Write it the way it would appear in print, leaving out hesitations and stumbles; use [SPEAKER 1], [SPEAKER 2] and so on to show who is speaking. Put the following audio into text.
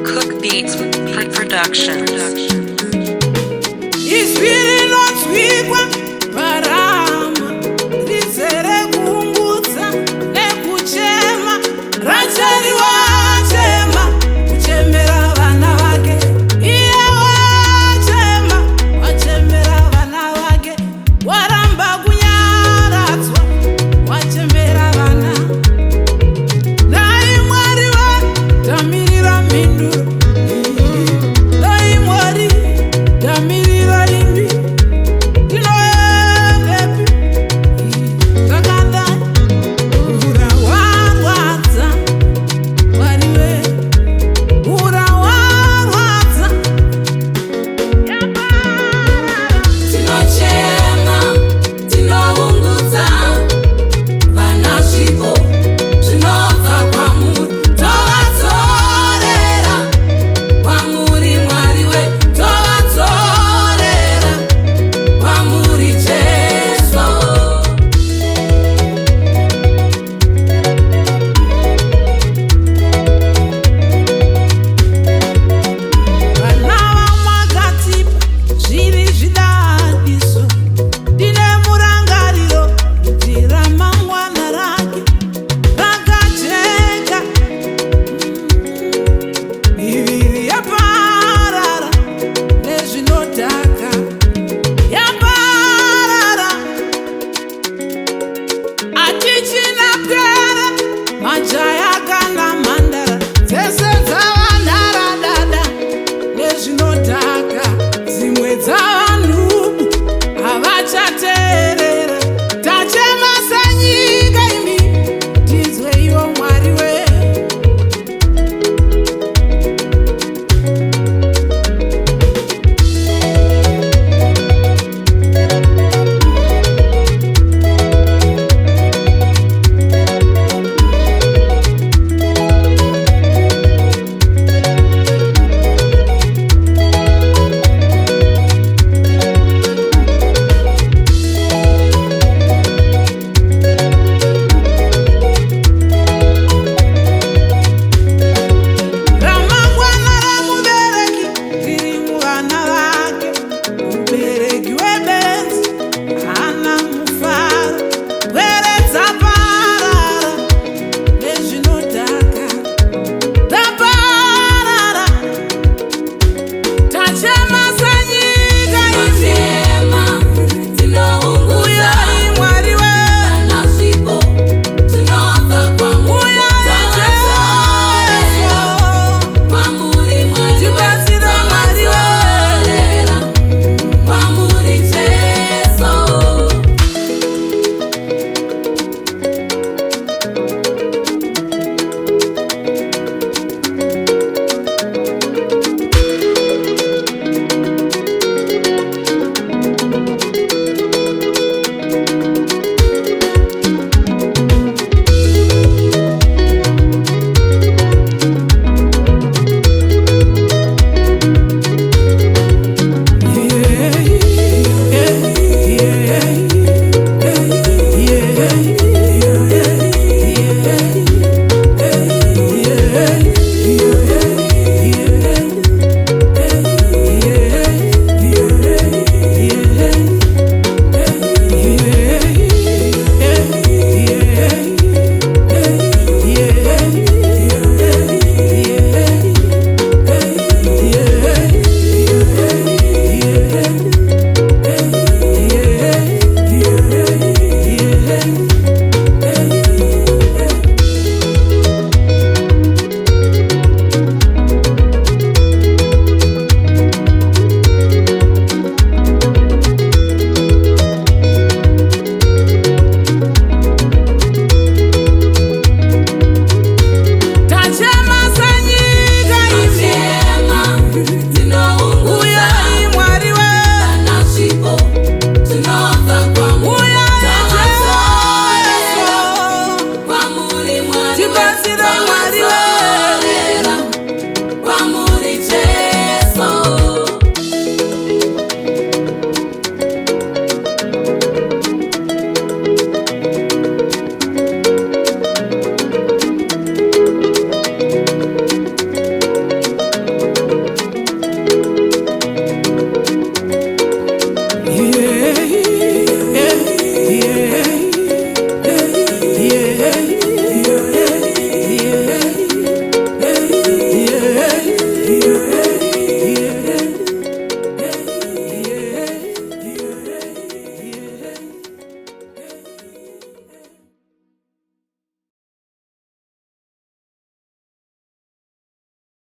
[SPEAKER 1] Cook Beats Production.
[SPEAKER 2] Izvirinotwikwa parama rizere kuungudza nekuchema rachari wachema kuchemera vana vake iye wachemera vana vake waramba kunyaradzwa wachemera vana nai Mwari watamirira mhinduro nai Mwari tamirira imbi tinoendepi zvakadai ura warwadza Mwari we ura warwadza
[SPEAKER 3] Tinochema, tinoungudza vana zvipo zvinobva kwamuri, tovadzorera kwamuri Mwari we, tovadzorera kwamuri Jesu.
[SPEAKER 2] vana vamwakatipa zviri zvidadiso ndine murangariro kuti ramangwana rake rakajeka miviri yaparara nezvinodhaka yaparara hatichina pera majaya kana mhandara dzese dzavanharadada nezvinodhaka dzimwe dzavanhubu havachateerera tachema senyika imi tizwe ivo Mwari we ramangwana ramubereki riri muvana vake mubereki webenzi hana mufaro pwere dzaparara nezvinodhaka dzaparara tachema senyika
[SPEAKER 3] Tinochema, tinoungudza
[SPEAKER 2] uyai Mwari we
[SPEAKER 3] vana zvipo zvinobva kwamuri, tovadzorera kwamuri Mwari we,
[SPEAKER 2] tibatsira Mwari we
[SPEAKER 3] tovadzorera kwamuri Jesu.
[SPEAKER 2] tachema senyika imi
[SPEAKER 3] Tinochema, tinoungudza
[SPEAKER 2] uyai Mwari we
[SPEAKER 3] vana zvipo zvinobva kwamuri,
[SPEAKER 2] uyai
[SPEAKER 3] tovadzorera
[SPEAKER 2] Jesu
[SPEAKER 3] kwamuri Mwari we,
[SPEAKER 2] tibatsira